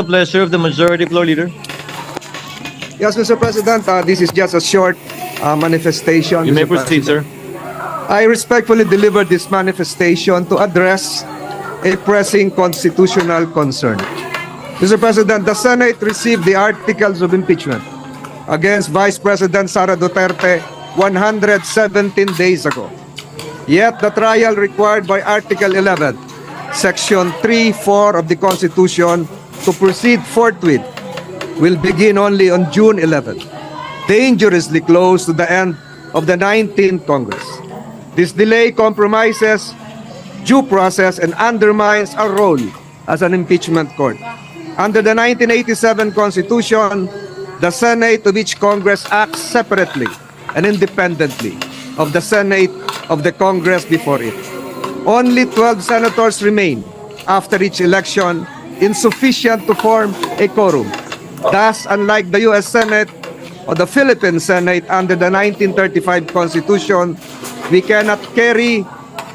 the pleasure of the majority floor leader. Yes, Mr. President, this is just a short manifestation. You may Mr. proceed, President. sir. I respectfully deliver this manifestation to address a pressing constitutional concern. Mr. President, the Senate received the articles of impeachment against Vice President Sara Duterte 117 days ago. Yet the trial required by Article 11, Section 3(4) of the Constitution to proceed forthwith will begin only on June 11, dangerously close to the end of the 19th Congress. This delay compromises due process and undermines our role as an impeachment court. Under the 1987 Constitution, the Senate of each Congress acts separately and independently of the Senate of the Congress before it. Only 12 senators remain after each election, insufficient to form a quorum. Thus, unlike the U.S. Senate or the Philippine Senate under the 1935 Constitution, we cannot carry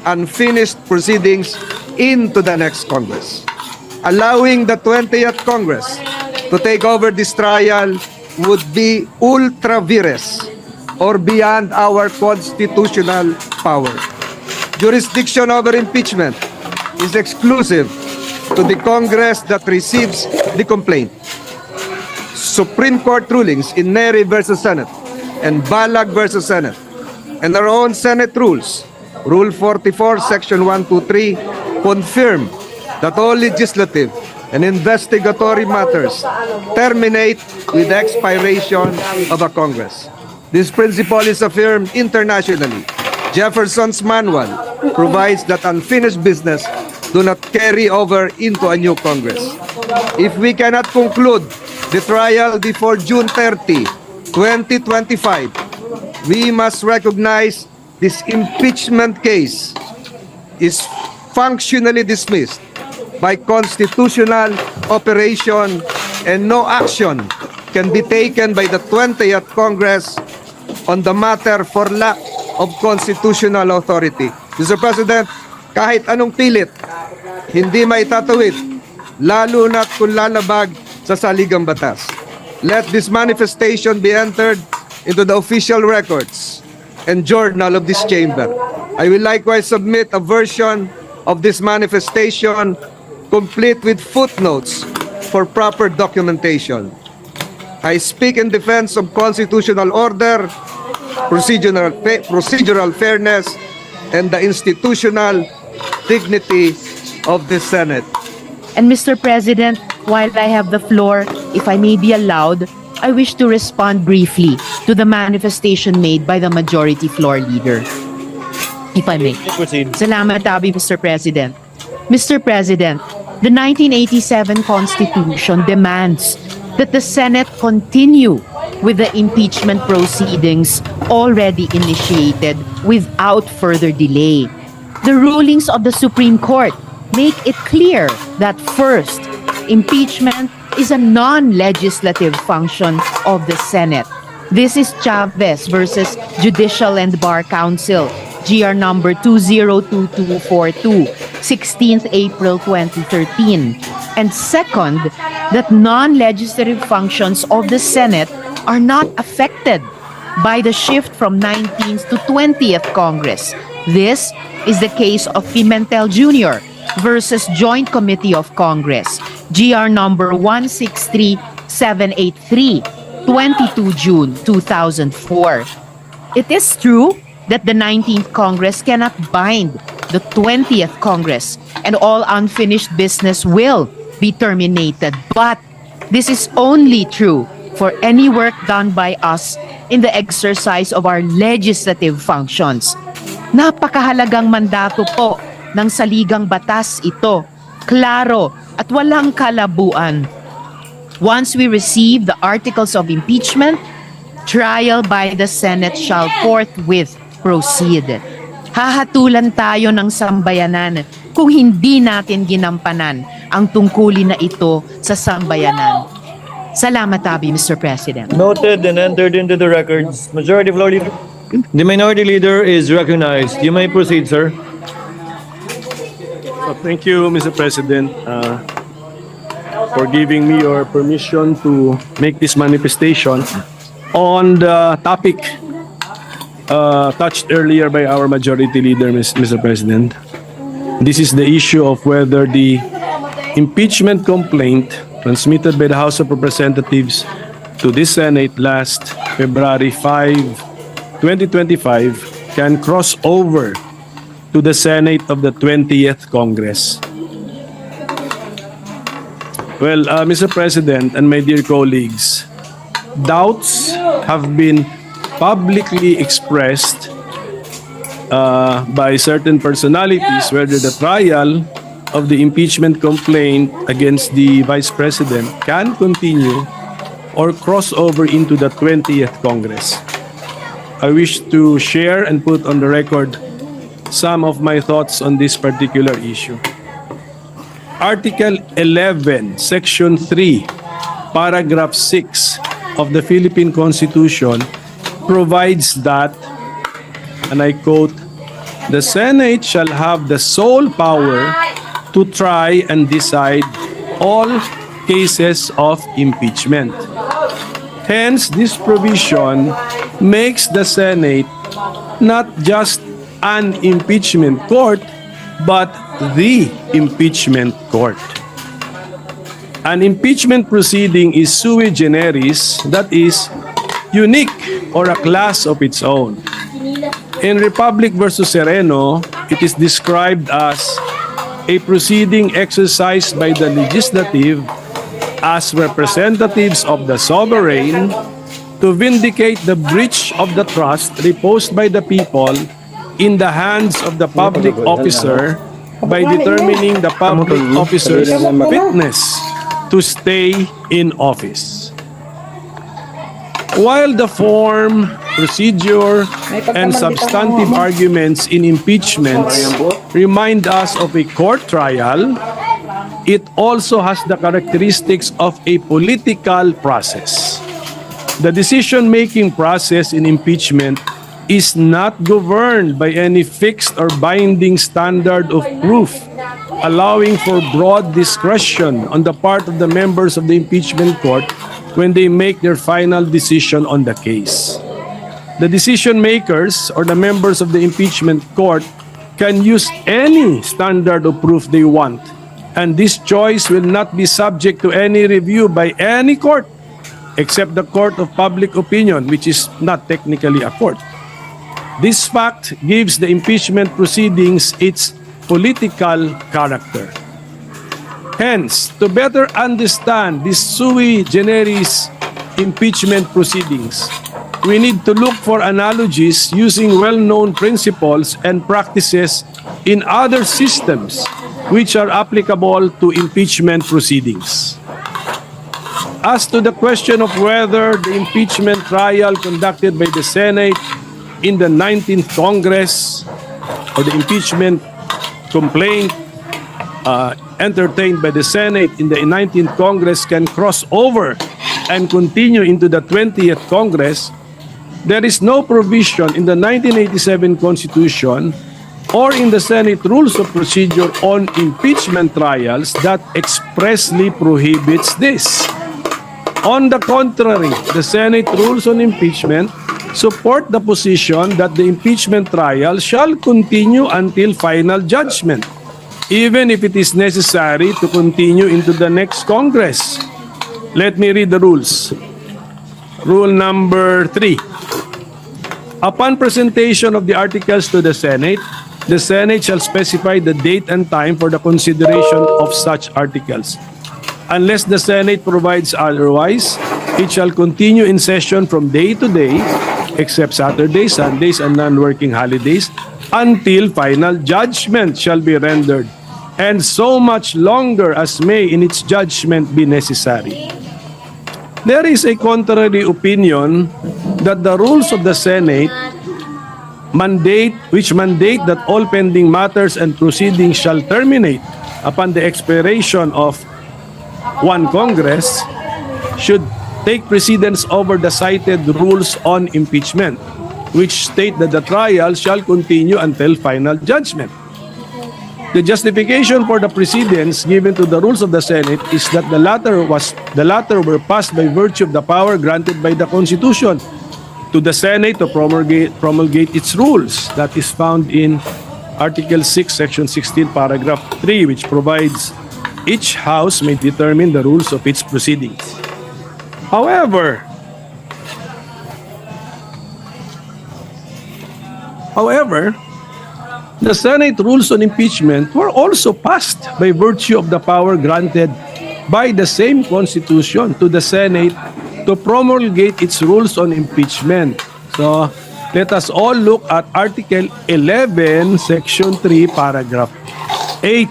unfinished proceedings into the next Congress. Allowing the 20th Congress to take over this trial would be ultra vires or beyond our constitutional power. Jurisdiction over impeachment is exclusive to the Congress that receives the complaint. Supreme Court rulings in Neri versus Senate and Balag versus Senate and our own Senate rules, Rule 44, Section 123, confirm that all legislative and investigatory matters terminate with the expiration of a Congress. This principle is affirmed internationally. Jefferson's manual provides that unfinished business do not carry over into a new Congress. If we cannot conclude the trial before June 30, 2025, we must recognize this impeachment case is functionally dismissed by constitutional operation and no action can be taken by the 20th Congress on the matter for lack of constitutional authority. Mr. President, kahit anong pilit, hindi maitatawid, lalo na't kung lalabag sa saligang batas. Let this manifestation be entered into the official records and journal of this chamber. I will likewise submit a version of this manifestation complete with footnotes for proper documentation. I speak in defense of constitutional order, procedural fairness, and the institutional dignity of the Senate. And Mr. President, while I have the floor, if I may be allowed, I wish to respond briefly to the manifestation made by the majority floor leader. If I may. Proceed. Salamat, Abi, Mr. President. Mr. President, the 1987 Constitution demands that the Senate continue with the impeachment proceedings already initiated without further delay. The rulings of the Supreme Court make it clear that first, impeachment is a non-legislative function of the Senate. This is Chavez versus Judicial and Bar Council, GR number 202242, 16th April 2013. And second, that non-legislative functions of the Senate are not affected by the shift from 19th to 20th Congress. This is the case of Pimentel Jr. versus Joint Committee of Congress, GR number 163783, 22 June 2004. It is true that the 19th Congress cannot bind the 20th Congress and all unfinished business will be terminated. But this is only true for any work done by us in the exercise of our legislative functions. Napakahalagang mandato po ng saligang batas ito, klaro at walang kalabuan. Once we receive the articles of impeachment, trial by the Senate shall forthwith proceed. Hahatulan tayo ng sambayanan kung hindi natin ginampanan ang tungkulin na ito sa sambayanan. Salamat, Abi, Mr. President. Noted and entered into the records. Majority floor leader. The minority leader is recognized. You may proceed, sir. Thank you, Mr. President. for giving me your permission to make this manifestation on the topic touched earlier by our majority leader, Mr. President. This is the issue of whether the impeachment complaint transmitted by the House of Representatives to the Senate last February 5, 2025 can cross over to the Senate of the 20th Congress. Well, Mr. President and my dear colleagues, doubts have been publicly expressed by certain personalities whether the trial of the impeachment complaint against the Vice President can continue or cross over into the 20th Congress. I wish to share and put on the record some of my thoughts on this particular issue. Article 11, Section 3, Paragraph 6 of the Philippine Constitution provides that, and I quote, "The Senate shall have the sole power to try and decide all cases of impeachment." Hence, this provision makes the Senate not just an impeachment court, but the impeachment court. An impeachment proceeding is sui generis, that is, unique or a class of its own. In Republic versus Sereno, it is described as a proceeding exercised by the legislative as representatives of the sovereign to vindicate the breach of the trust reposed by the people in the hands of the public officer by determining the public officer's fitness to stay in office. While the form, procedure, and substantive arguments in impeachments remind us of a court trial, it also has the characteristics of a political process. The decision-making process in impeachment is not governed by any fixed or binding standard of proof, allowing for broad discretion on the part of the members of the impeachment court when they make their final decision on the case. The decision makers or the members of the impeachment court can use any standard of proof they want, and this choice will not be subject to any review by any court except the court of public opinion, which is not technically a court. This fact gives the impeachment proceedings its political character. Hence, to better understand these sui generis impeachment proceedings, we need to look for analogies using well-known principles and practices in other systems which are applicable to impeachment proceedings. As to the question of whether the impeachment trial conducted by the Senate in the 19th Congress or the impeachment complaint entertained by the Senate in the 19th Congress can cross over and continue into the 20th Congress, there is no provision in the 1987 Constitution or in the Senate Rules of Procedure on impeachment trials that expressly prohibits this. On the contrary, the Senate Rules on Impeachment support the position that the impeachment trial shall continue until final judgment, even if it is necessary to continue into the next Congress. Let me read the rules. Rule number 3. Upon presentation of the articles to the Senate shall specify the date and time for the consideration of such articles. Unless the Senate provides otherwise, it shall continue in session from day to day, except Saturdays, Sundays, and non-working holidays, until final judgment shall be rendered, and so much longer as may in its judgment be necessary. There is a contrary opinion that the rules of the Senate mandate that all pending matters and proceedings shall terminate upon the expiration of one Congress should take precedence over the cited rules on impeachment, which state that the trial shall continue until final judgment. The justification for the precedence given to the rules of the Senate is that the latter were passed by virtue of the power granted by the Constitution to the Senate to promulgate its rules. That is found in Article 6, Section 16, Paragraph 3, which provides each House may determine the rules of its proceedings. However, the Senate rules on impeachment were also passed by virtue of the power granted by the same Constitution to the Senate to promulgate its rules on impeachment. So, let us all look at Article 11, Section 3, Paragraph 8,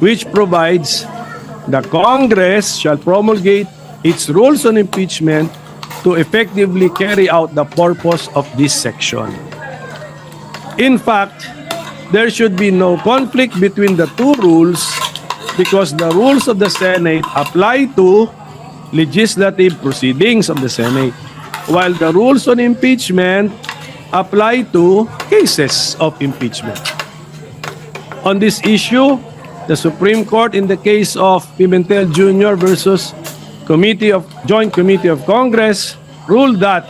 which provides the Congress shall promulgate its rules on impeachment to effectively carry out the purpose of this section. In fact, there should be no conflict between the two rules because the rules of the Senate apply to legislative proceedings of the Senate, while the rules on impeachment apply to cases of impeachment. On this issue, the Supreme Court in the case of Pimentel Jr. versus Joint Committee of Congress ruled that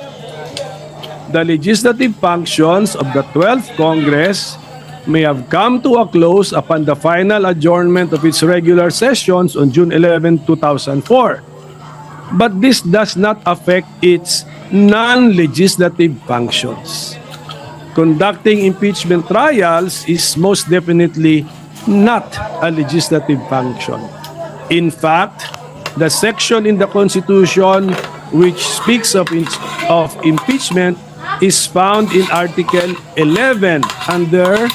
the legislative functions of the 12th Congress may have come to a close upon the final adjournment of its regular sessions on June 11, 2004. But this does not affect its non-legislative functions. Conducting impeachment trials is most definitely not a legislative function. In fact, the section in the Constitution which speaks of impeachment is found in Article 11 under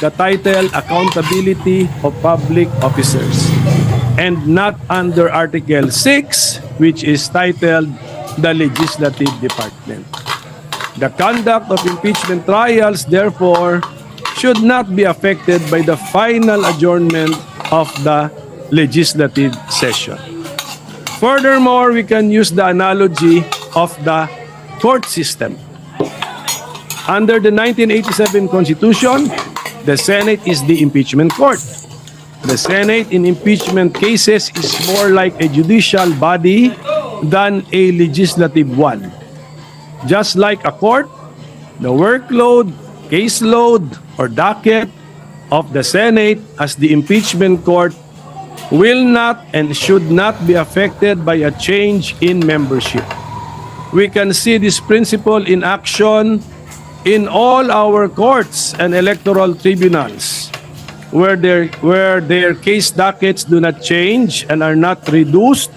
the title Accountability of Public Officers and not under Article 6, which is titled the Legislative Department. The conduct of impeachment trials, therefore, should not be affected by the final adjournment of the legislative session. Furthermore, we can use the analogy of the court system. Under the 1987 Constitution, the Senate is the impeachment court. The Senate in impeachment cases is more like a judicial body than a legislative one. Just like a court, the workload, caseload, or docket of the Senate as the impeachment court will not and should not be affected by a change in membership. We can see this principle in action in all our courts and electoral tribunals, where their case dockets do not change and are not reduced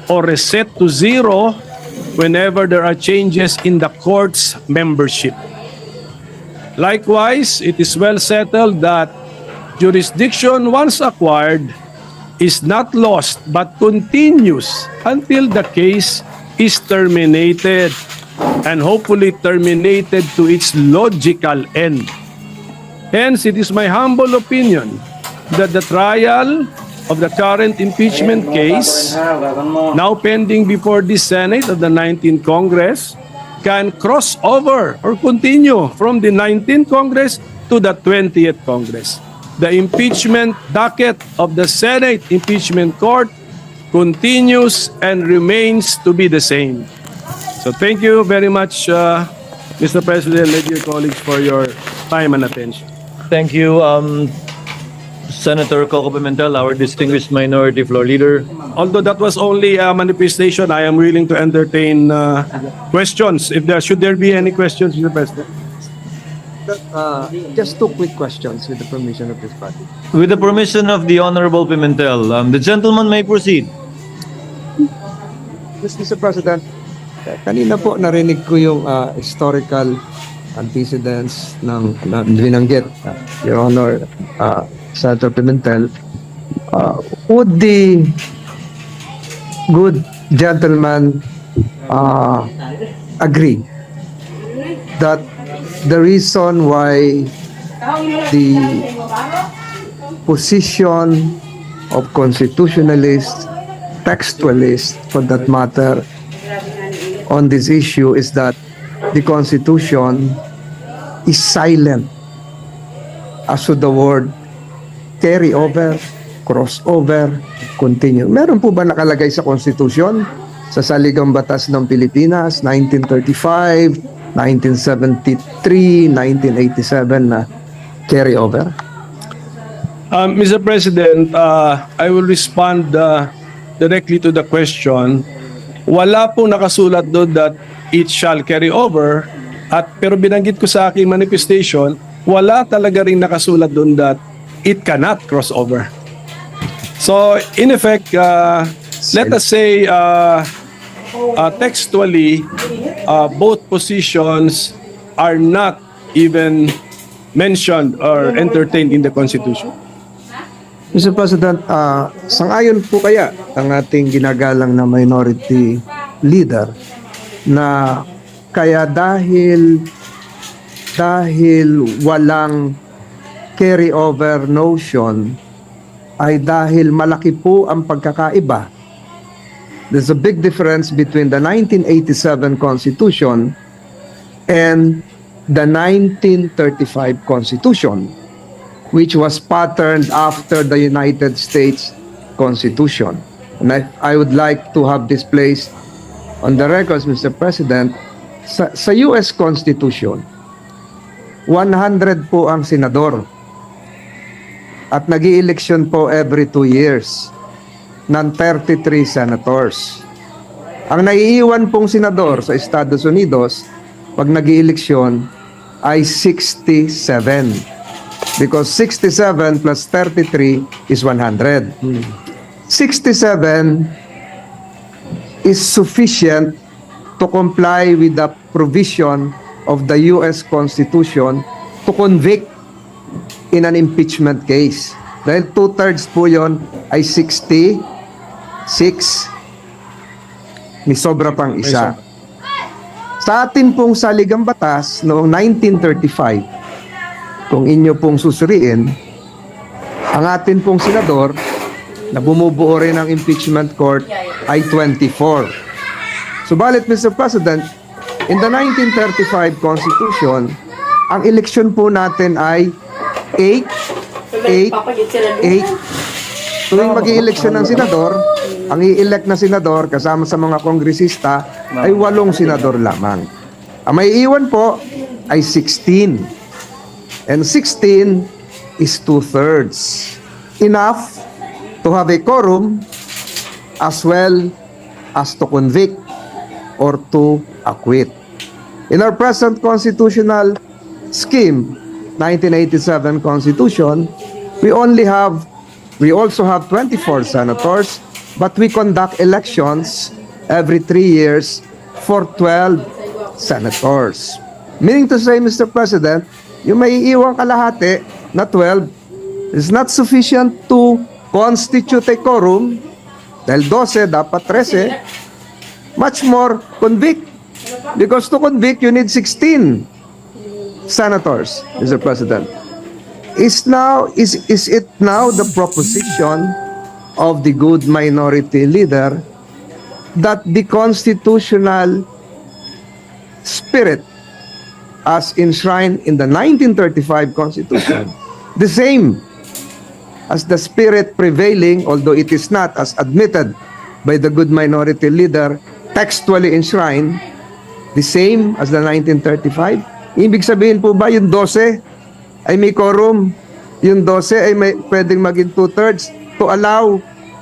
or reset to zero whenever there are changes in the court's membership. Likewise, it is well settled that jurisdiction once acquired is not lost but continues until the case is terminated, and hopefully terminated to its logical end. Hence, it is my humble opinion that the trial of the current impeachment case, now pending before the Senate of the 19th Congress, can cross over or continue from the 19th Congress to the 20th Congress. The impeachment docket of the Senate Impeachment Court continues and remains to be the same. So thank you very much, Mr. President, and dear colleagues, for your time and attention. Thank you, Senator Coco Pimentel, our distinguished minority floor leader. Although that was only a manifestation, I am willing to entertain questions. Should there be any questions, Mr. President? Just two quick questions with the permission of this body. With the permission of the Honorable Pimentel, the gentleman may proceed. Mr. President, kanina po narinig ko yung historical antecedents ng binanggit, Your Honor, Senator Pimentel. Would the good gentleman agree that the reason why the position of constitutionalists, textualists for that matter, on this issue is that the Constitution is silent as to the word carry over, crossover, continue. Meron po ba nakalagay sa Constitution, sa Saligang Batas ng Pilipinas, 1935, 1973, 1987 na carry over? Mr. President, I will respond directly to the question. Wala pong nakasulat doon that it shall carry over, pero binanggit ko sa aking manifestation, wala talaga rin nakasulat doon that it cannot cross over. So, in effect, let us say textually, both positions are not even mentioned or entertained in the Constitution. Mr. President, sangayon po kaya ang ating ginagalang na minority leader na kaya dahil walang carry-over notion ay dahil malaki po ang pagkakaiba. There's a big difference between the 1987 Constitution and the 1935 Constitution, which was patterned after the United States Constitution. And I would like to have this placed on the records, Mr. President. Sa US Constitution, 100 po ang senador at nag-i-eleksyon po every 2 years ng 33 senators. Ang naiiwan pong senador sa Estados Unidos pag nag-i-eleksyon ay 67. Because 67 plus 33 is 100. 67 is sufficient to comply with the provision of the U.S. Constitution to convict in an impeachment case. Dahil 2/3 po yun ay 66. May sobra pang isa. Sa atin pong saligang batas noong 1935, kung inyo pong susuriin, ang atin pong senador na bumubuo rin ng impeachment court ay 24. Subalit, Mr. President, in the 1935 Constitution, ang eleksyon po natin ay 8. Tuwing mag-i-eleksyon ng senador, ang i-elect na senador kasama sa mga kongresista ay 8 senador lamang. Ang may iwan po ay 16. And 16 is 2/3. Enough to have a quorum as well as to convict or to acquit. In our present constitutional scheme, 1987 Constitution, we also have 24 senators, but we conduct elections every 3 years for 12 senators. Meaning to say, Mr. President, yung may iiwang kalahati na 12 is not sufficient to constitute a quorum dahil 12, dapat 13. Much more convict. Because to convict, you need 16 senators, Mr. President. Is it now the proposition of the good minority leader that the constitutional spirit as enshrined in the 1935 Constitution, the same as the spirit prevailing, although it is not as admitted by the good minority leader, textually enshrined, the same as the 1935? Ibig sabihin po ba yung 12 ay may quorum? Yung 12 ay may pwedeng maging 2/3 to allow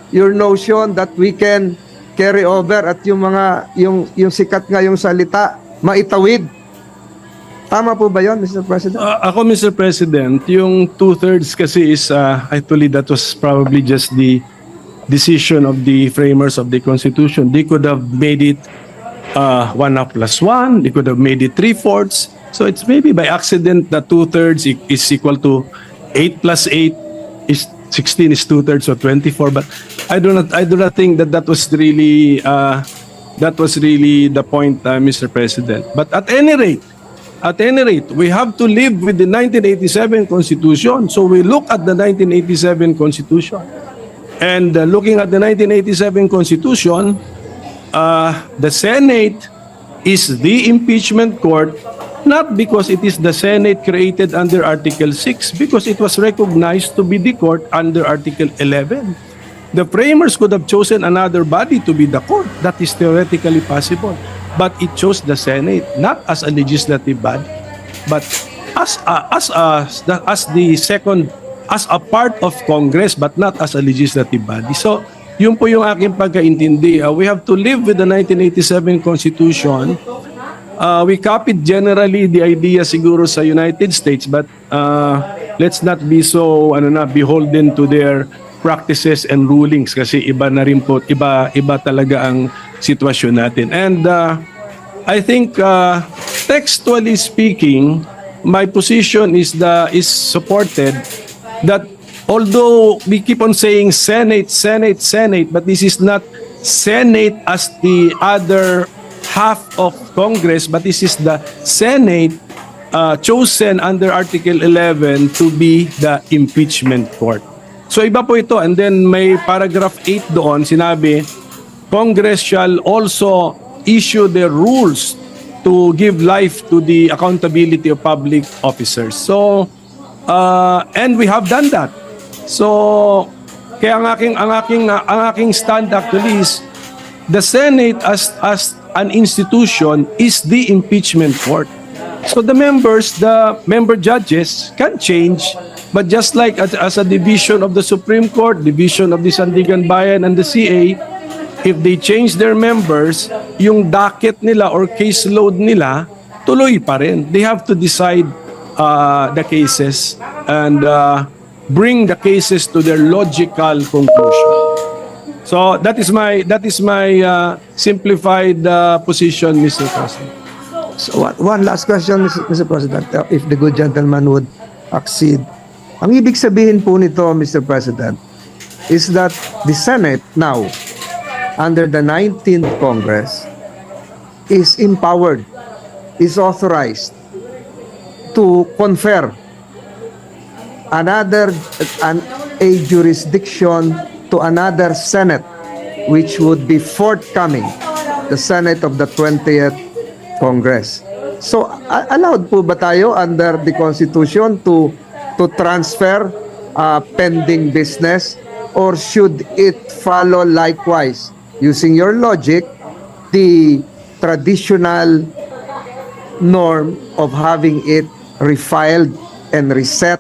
your notion that we can carry over at yung mga yung sikat nga yung salita maitawid. Tama po ba yun, Mr. President? Ako, Mr. President, yung 2/3 kasi is actually that was probably just the decision of the framers of the Constitution. They could have made it 1+1. They could have made it 3/4. So it's maybe by accident that 2/3 is equal to 8+8 is 16 is 2/3, so 24. But I do not think that was really the point, Mr. President. But at any rate, we have to live with the 1987 Constitution. So we look at the 1987 Constitution. And looking at the 1987 Constitution, the Senate is the impeachment court Not because it is the Senate created under Article 6, because it was recognized to be the court under Article 11. The framers could have chosen another body to be the court. That is theoretically possible. But it chose the Senate, not as a legislative body, but as a part of Congress, but not as a legislative body. So, yun po yung aking pagkaintindi. We have to live with the 1987 Constitution. We copied generally the idea siguro sa United States, but let's not be so beholden to their practices and rulings kasi iba na rin po, iba talaga ang sitwasyon natin. And I think textually speaking, my position is supported that although we keep on saying Senate, Senate, Senate, but this is not Senate as the other half of Congress, but this is the Senate chosen under Article 11 to be the impeachment court. So iba po ito. And then may paragraph 8 doon, sinabi, Congress shall also issue the rules to give life to the accountability of public officers. So, and we have done that. So, kaya ang aking stand actually is the Senate as an institution is the impeachment court. So the member judges can change, but just like as a division of the Supreme Court, division of the Sandigan Bayan and the CA, if they change their members, yung docket nila or caseload nila, tuloy pa rin. They have to decide the cases and bring the cases to their logical conclusion. So that is my simplified position, Mr. President. So one last question, Mr. President, if the good gentleman would accede. Ang ibig sabihin po nito, Mr. President, is that the Senate now, under the 19th Congress, is empowered, is authorized to confer a jurisdiction to another Senate, which would be forthcoming, the Senate of the 20th Congress. So, allowed po ba tayo under the Constitution to transfer pending business, or should it follow likewise, using your logic, the traditional norm of having it refiled and reset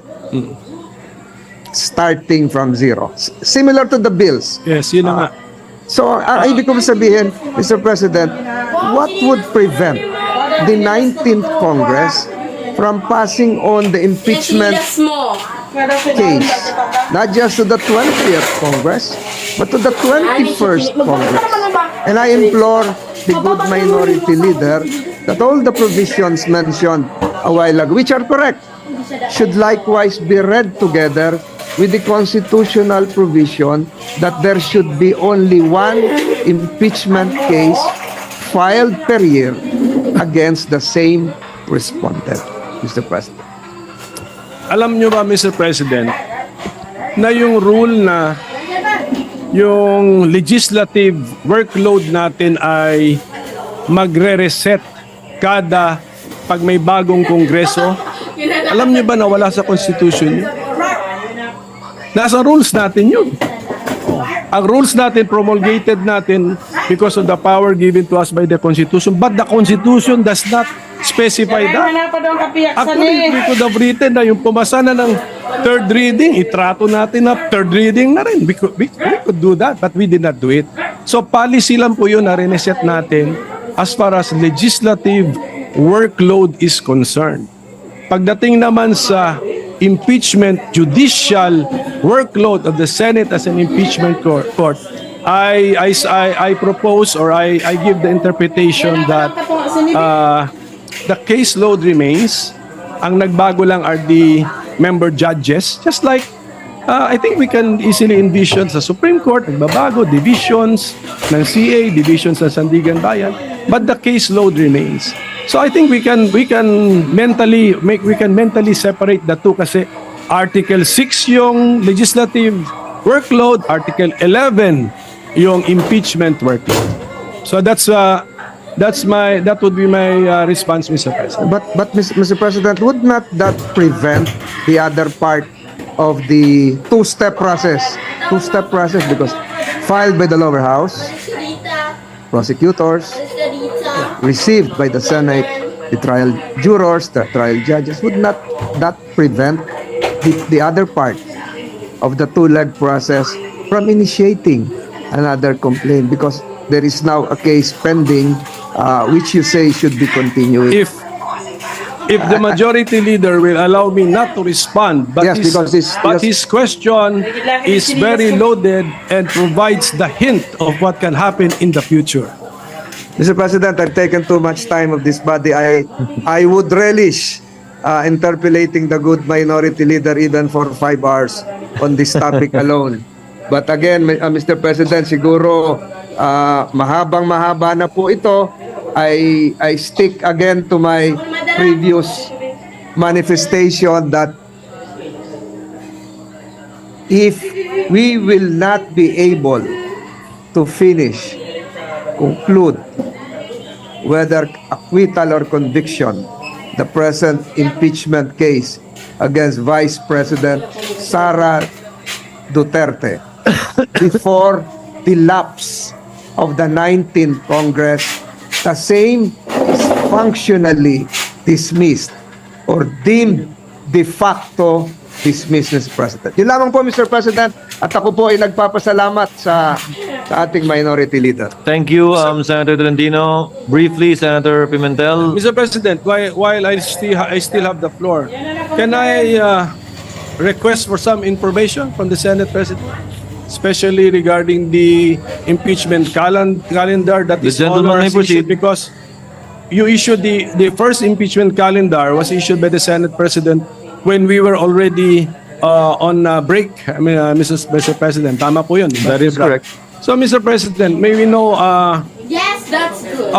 starting from zero? Similar to the bills. Yes, yun na nga. So, ang ibig ko sabihin, Mr. President, what would prevent the 19th Congress from passing on the impeachment case, not just to the 20th Congress, but to the 21st Congress? And I implore the good minority leader that all the provisions mentioned a while ago, which are correct, should likewise be read together with the constitutional provision that there should be only one impeachment case filed per year against the same respondent, Mr. President. Alam nyo ba, Mr. President, na yung rule na yung legislative workload natin ay magre-reset kada pag may bagong kongreso? Alam nyo ba na wala sa Constitution yun? Nasa rules natin yun. Ang rules natin, promulgated natin because of the power given to us by the Constitution. But the Constitution does not specify that. Actually, we could have written na yung pumasa na ng third reading, itrato natin na third reading na rin. We could do that, but we did not do it. So policy lang po yun na reset natin as far as legislative workload is concerned. Pagdating naman sa impeachment judicial workload of the Senate as an impeachment court, I propose, or I give the interpretation that the caseload remains. Ang nagbago lang are the member judges, just like I think we can easily envision sa Supreme Court, nagbabago, divisions ng CA, divisions ng Sandigan Bayan, but the caseload remains. So I think we can mentally separate the two kasi Article 6 yung legislative workload, Article 11 yung impeachment workload. So that's That would be my response, Mr. President. But Mr. President, would not that prevent the other part of the two-step process? Two-step process because filed by the lower house, prosecutors, received by the Senate, the trial jurors, the trial judges. Would not that prevent the other part of the two-leg process from initiating another complaint? Because there is now a case pending which you say should be continued. If the majority leader will allow me not to respond, but, Yes, because his question is very loaded and provides the hint of what can happen in the future. Mr. President, I've taken too much time of this body. I would relish interpolating the good minority leader even for 5 hours on this topic alone. But again, Mr. President, siguro mahabang-mahaba na po ito. I stick again to my previous manifestation that if we will not be able to conclude whether acquittal or conviction the present impeachment case against Vice President Sara Duterte before the lapse of the 19th Congress, the same is functionally dismissed or deemed de facto dismissed, Mr. President. Yun lamang po, Mr. President, at ako po ay nagpapasalamat sa ating minority leader. Thank you, Senator Tolentino. Briefly, Senator Pimentel. Mr. President, while I still have the floor, can I request for some information from the Senate President, especially regarding the impeachment calendar that The is gentleman may proceed. because you issued the first impeachment calendar was issued by the Senate President when we were already on break. I mean, Mr. President, tama po yun. That is correct. So, Mr. President, may we know Yes, that's good.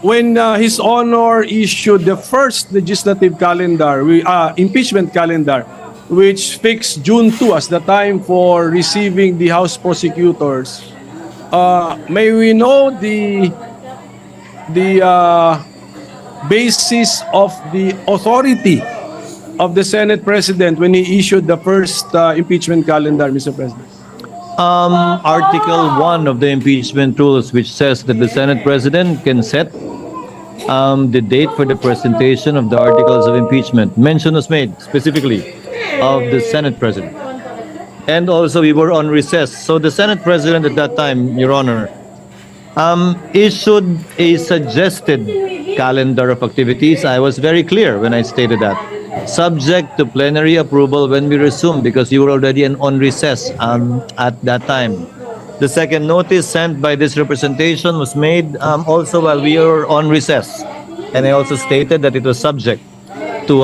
when His Honor issued the first legislative calendar, impeachment calendar, which fixed June 2 as the time for receiving the House prosecutors, may we know the basis of the authority of the Senate President when he issued the first impeachment calendar, Mr. President? Article 1 of the impeachment rules, which says that the Senate President can set the date for the presentation of the articles of impeachment. Mention was made specifically of the Senate President. And also we were on recess. So the Senate President at that time, Your Honor, issued a suggested calendar of activities. I was very clear when I stated that. Subject to plenary approval when we resume, because you were already on recess at that time. The second notice sent by this representation was made also while we were on recess. And I also stated that it was subject to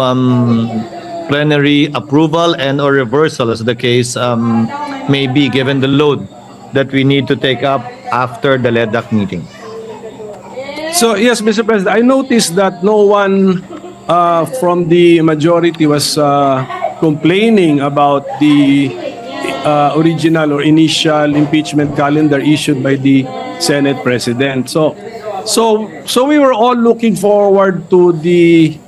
plenary approval and or reversal, as the case may be, given the load that we need to take up after the LEDAC meeting. So, yes, Mr. President, I noticed that no one from the majority was complaining about the original or initial impeachment calendar issued by the Senate President. So we were all looking forward to the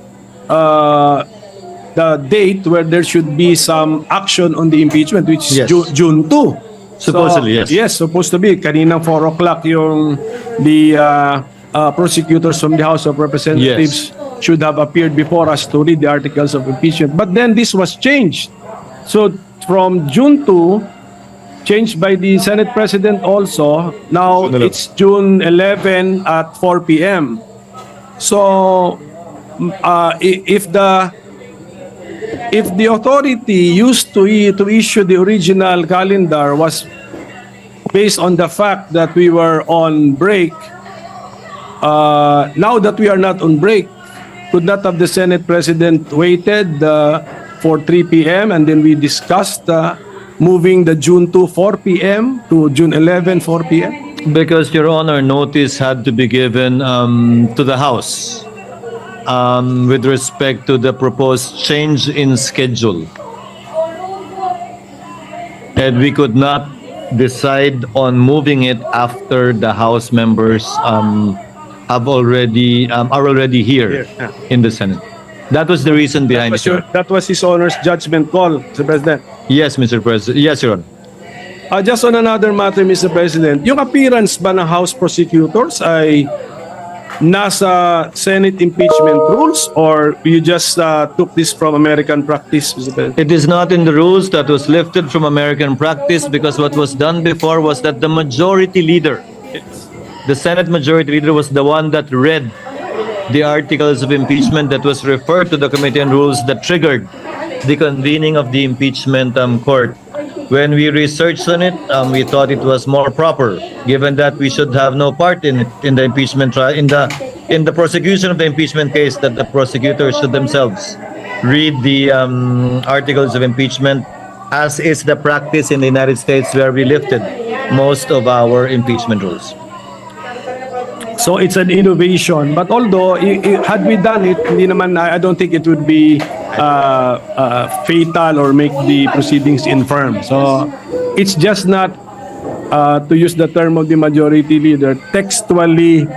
date where there should be some action on the impeachment, which is Yes. June 2. Supposedly, yes. Yes, supposed to be. Kaninang 4 o'clock yung the prosecutors from the House of Representatives should have appeared before us to read the articles of impeachment. But then this was changed. So from June 2, changed by the Senate President also, now it's June 11 at 4 p.m. So if the authority used to issue the original calendar was based on the fact that we were on break, now that we are not on break, could not have the Senate President waited for 3 p.m. and then we discussed moving the June 2 4 p.m. to June 11 4 p.m.? Because, Your Honor, notice had to be given to the House with respect to the proposed change in schedule. And we could not decide on moving it after the House members are already here Here, yeah. in the Senate. That was the reason behind it. That was His Honor's judgment call, Mr. President. Yes, Mr. President. Yes, Your Honor. Just on another matter, Mr. President, yung appearance ba ng House prosecutors ay nasa Senate impeachment rules or you just took this from American practice, Mr. President? It is not in the rules. That was lifted from American practice because what was done before was that the majority leader, the Senate majority leader, was the one that read the articles of impeachment that was referred to the Committee on Rules that triggered the convening of the impeachment court. When we researched on it, we thought it was more proper, given that we should have no part in it, in the impeachment trial, in the prosecution of the impeachment case, that the prosecutors should themselves read the articles of impeachment, as is the practice in the United States, where we lifted most of our impeachment rules. So it's an innovation. But although, had we done it, hindi naman, I don't think it would be fatal or make the proceedings infirm. So it's just not, to use the term of the majority leader, textually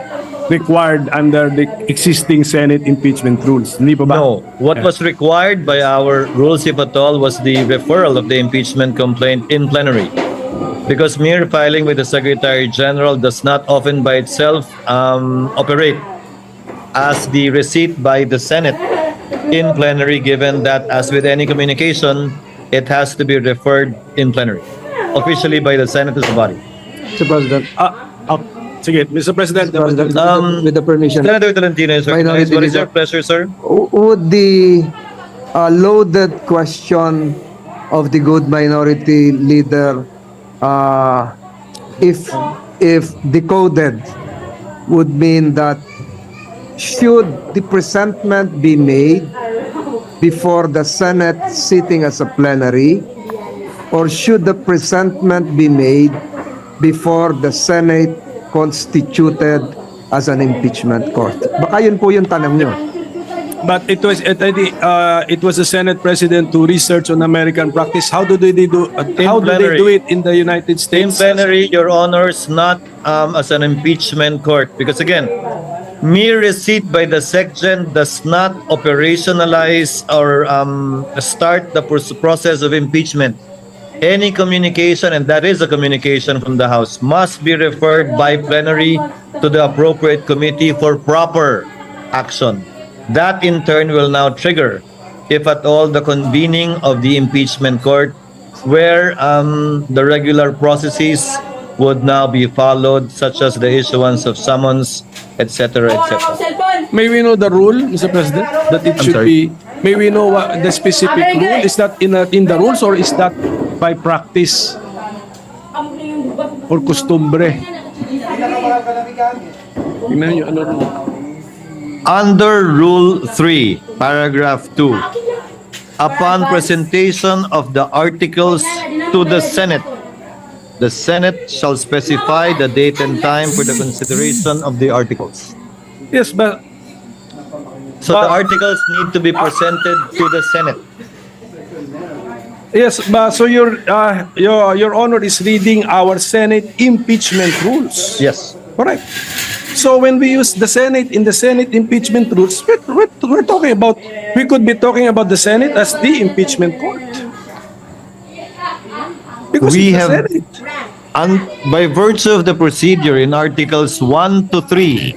required under the existing Senate impeachment rules. Hindi pa ba? No, what was required by our rules, if at all, was the referral of the impeachment complaint in plenary. Because mere filing with the Secretary General does not often by itself operate as the receipt by the Senate in plenary, given that, as with any communication, it has to be referred in plenary, officially by the Senate as a body. Mr. President, Sige, Mr. President. Mr. President, with the permission, Senator Tolentino, sir, Minority what is your Leader. pleasure, sir? would the loaded question of the good minority leader, if decoded, would mean that should the presentment be made before the Senate sitting as a plenary, or should the presentment be made before the Senate constituted as an impeachment court? Baka yun po yung tanong nyo. But it was the Senate President to research on American practice. How do they do? How do they plenary. do it in the United In States? plenary, Your Honors, not as an impeachment court. Because again, mere receipt by the SecGen does not operationalize or start the process of impeachment. Any communication, and that is a communication from the House, must be referred by plenary to the appropriate committee for proper action. That in turn will now trigger, if at all, the convening of the impeachment court, where the regular processes would now be followed, such as the issuance of summons, etc., etc. May we know the rule, Mr. President, that it should sorry? be? May we know what the specific rule? Is that in the rules or is that by practice or costumbre? Tingnan niyo, ano rule? Under Rule 3, Paragraph 2, upon presentation of the articles to the Senate shall specify the date and time for the consideration of the articles. Yes, but So the articles need to be presented to the Senate. yes, but so your Honor is reading our Senate impeachment rules. Yes. Correct. So when we use the Senate in the Senate impeachment rules, we're talking about, we could be talking about the Senate as the impeachment court. Because We it's the have- Senate. By virtue of the procedure in Articles 1 to 3,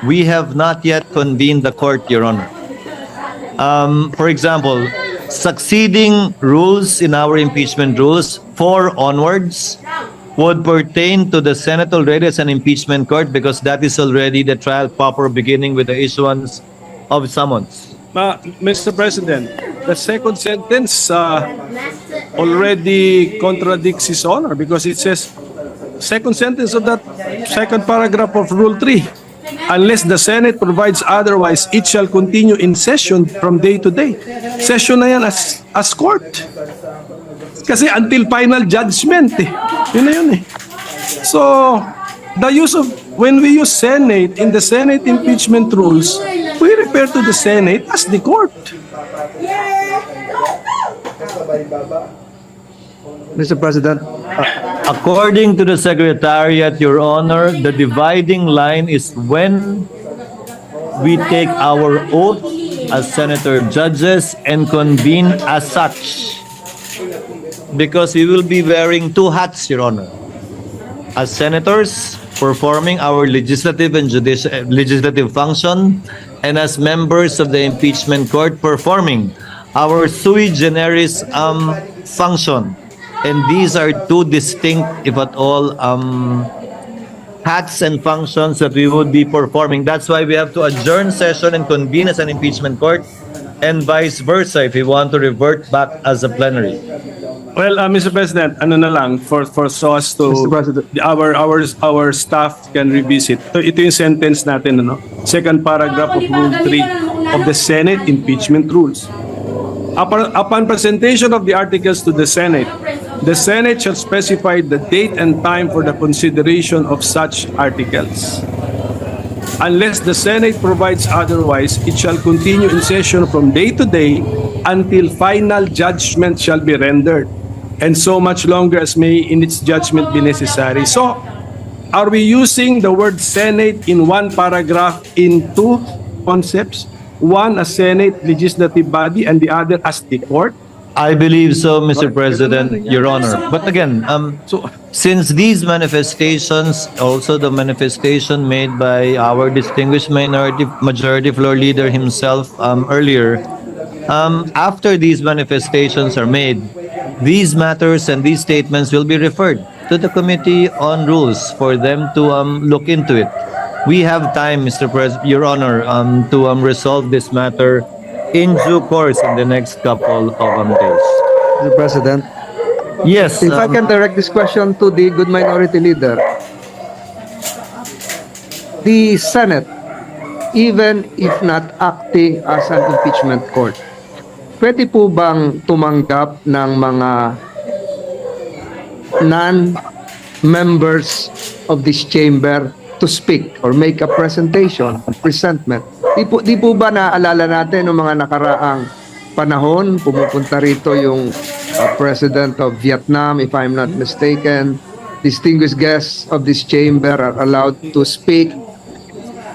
we have not yet convened the court, Your Honor. For example, succeeding rules in our impeachment rules, 4 onwards, would pertain to the Senate already as an impeachment court, because that is already the trial proper, beginning with the issuance of summons. Mr. President, the second sentence already contradicts His Honor because it says, second sentence of that second paragraph of Rule 3, unless the Senate provides otherwise, it shall continue in session from day to day. Session na yan as court. Kasi until final judgment eh. Yun na yun eh. So, the use of, when we use Senate in the Senate impeachment rules, we refer to the Senate as the court. Mr. President, According to the Secretariat, Your Honor, the dividing line is when we take our oath as senator judges and convene as such. Because we will be wearing two hats, Your Honor. As senators, performing our legislative and legislative function, and as members of the impeachment court, performing our sui generis function. And these are two distinct, if at all, hats and functions that we would be performing. That's why we have to adjourn session and convene as an impeachment court, and vice versa if we want to revert back as a plenary. Well, Mr. President, ano na lang for so as to Mr. President. our staff can revisit. Ito yung sentence natin, ano? Second paragraph of Rule 3 of the Senate Impeachment Rules. Upon presentation of the articles to the Senate shall specify the date and time for the consideration of such articles. Unless the Senate provides otherwise, it shall continue in session from day to day until final judgment shall be rendered, and so much longer as may in its judgment be necessary. So, are we using the word Senate in one paragraph in two concepts? One as Senate legislative body and the other as the court? I believe so, Mr. President, Your Honor. But again, since these manifestations, also the manifestation made by our distinguished majority floor leader himself earlier, after these manifestations are made, these matters and these statements will be referred to the Committee on Rules for them to look into it. We have time, Mr. President, Your Honor, to resolve this matter in due course in the next couple of days. Mr. President, Yes. if I can direct this question to the good minority leader. The Senate, even if not acting as an impeachment court, pwede po bang tumanggap ng mga non-members of this chamber to speak or make a presentation, presentment? Di po ba naaalala natin noong mga nakaraang panahon, pumupunta rito yung President of Vietnam, if I'm not mistaken. Distinguished guests of this chamber are allowed to speak,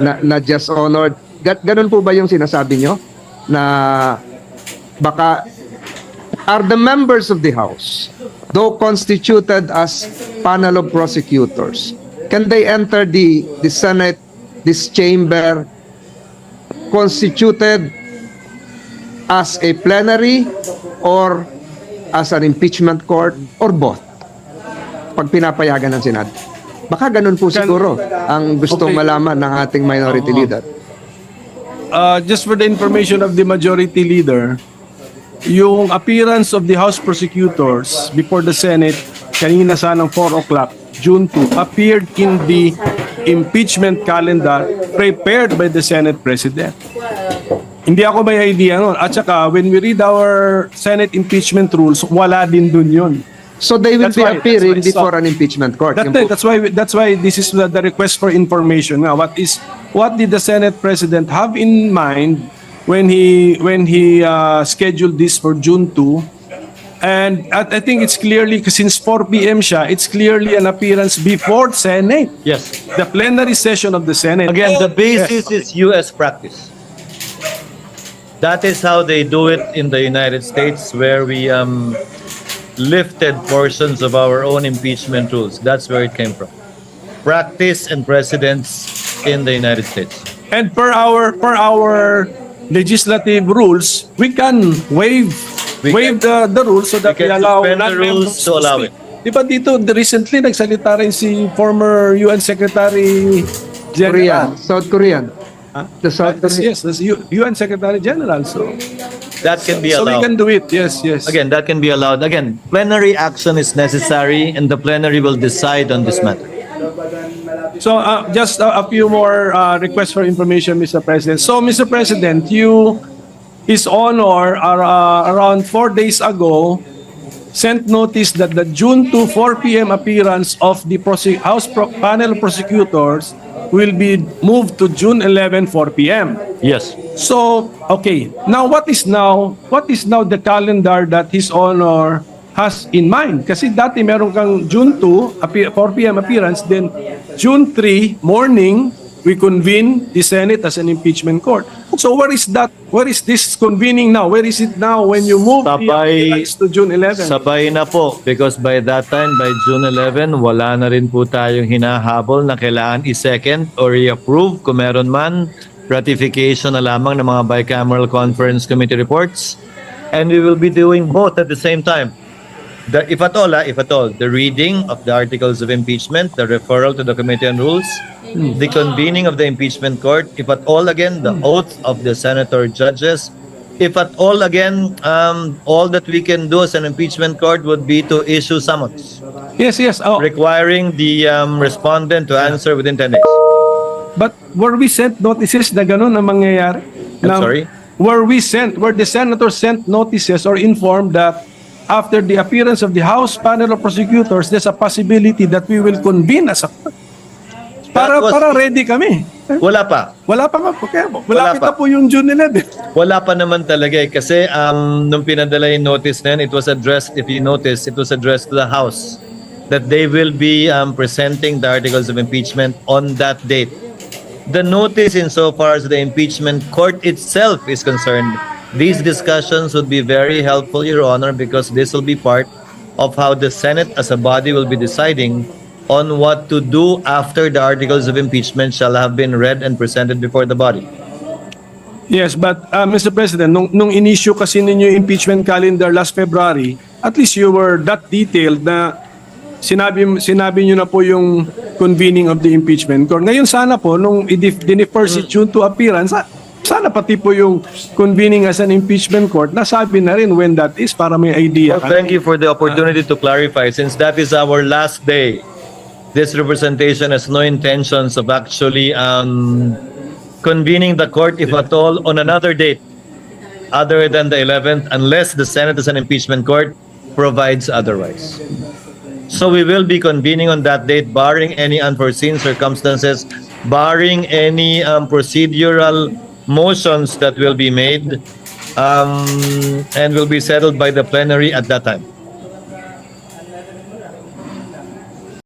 not just honored. Ganun po ba yung sinasabi nyo? Na baka are the members of the House, though constituted as panel of prosecutors, can they enter the Senate, this chamber, constituted as a plenary or as an impeachment court or both? Pag pinapayagan ng Senado. Baka ganun po siguro ang gustong Okay. malaman ng ating minority leader. Just for the information of the majority leader, yung appearance of the House prosecutors before the Senate kanina sanang 4 o'clock, June 2, appeared in the impeachment calendar prepared by the Senate President. Hindi ako may idea nun. At saka, when we read our Senate impeachment rules, wala din dun yun. So they will That's be why- appearing that's why it's before an impeachment court. Yun po. That's why this is the request for information. Now, what did the Senate President have in mind when he scheduled this for June 2? And I think it's clearly, since 4 p.m. siya, it's clearly an appearance before Senate. Yes. The plenary session of the Senate. Again, the basis is U.S. practice. That is how they do it in the United States, where we lifted portions of our own impeachment rules. That's where it came from. Practice and precedents in the United States. And per our legislative rules, we can waive the rules so that We we, can allow suspend the rules non-members to allow speak. Di ba dito, recently, nagsalita rin si former UN Secretary General. Korean, South Korean. The South Korean. Yes, that's UN Secretary General. So That can be we allowed. can do it. Yes. Again, that can be allowed. Again, plenary action is necessary, and the plenary will decide on this matter. So just a few more requests for information, Mr. President. So, Mr. President, His Honor, around 4 days ago, sent notice that the June 2, 4 p.m. appearance of the House panel of prosecutors will be moved to June 11, 4 p.m. Yes. So, okay. Now, what is now the calendar that His Honor has in mind. Kasi dati meron kang June 2, 4 p.m. appearance, then June 3, morning, we convene the Senate as an impeachment court. So where is that? Where is this convening now? Where is it now when you move the appearance to June 11? Sabay na po, because by that time, by June 11, wala na rin po tayong hinahabol na kailangan i-second or i-approve kung meron man, ratification na lamang ng mga bicameral conference committee reports. And we will be doing both at the same time. If at all, the reading of the articles of impeachment, the referral to the Committee on Rules, the convening of the impeachment court, if at all again, the oath of the senator judges, if at all again, all that we can do as an impeachment court would be to issue summons Yes, yes. Oh, requiring the respondent to answer within 10 days. but were we sent notices na gano'n ang mangyayari? I'm sorry? Were the senators sent notices or informed that after the appearance of the House panel of prosecutors, there's a possibility that we will convene as a court? Para ready kami. Wala pa. Wala pa nga po. Kaya Wala malapit na pa. po yung June 11. Wala pa naman talaga eh. Kasi nung pinadala yung notice na yan, it was addressed, if you notice, it was addressed to the House that they will be presenting the articles of impeachment on that date. The notice insofar as the impeachment court itself is concerned, these discussions would be very helpful, Your Honor, because this will be part of how the Senate as a body will be deciding on what to do after the articles of impeachment shall have been read and presented before the body. Yes, but Mr. President, nung in-issue kasi ninyo yung impeachment calendar last February, at least you were that detailed na sinabi nyo na po yung convening of the impeachment court. Ngayon sana po, nung i-defer si June to appearance, sana pati po yung convening as an impeachment court, nasabi na rin when that is para may idea. Well, thank you for the opportunity to clarify. Since that is our last day, this representation has no intentions of actually convening the court, if at all, on another date other than the 11th, unless the Senate as an impeachment court provides otherwise. So we will be convening on that date, barring any unforeseen circumstances, barring any procedural motions that will be made and will be settled by the plenary at that time.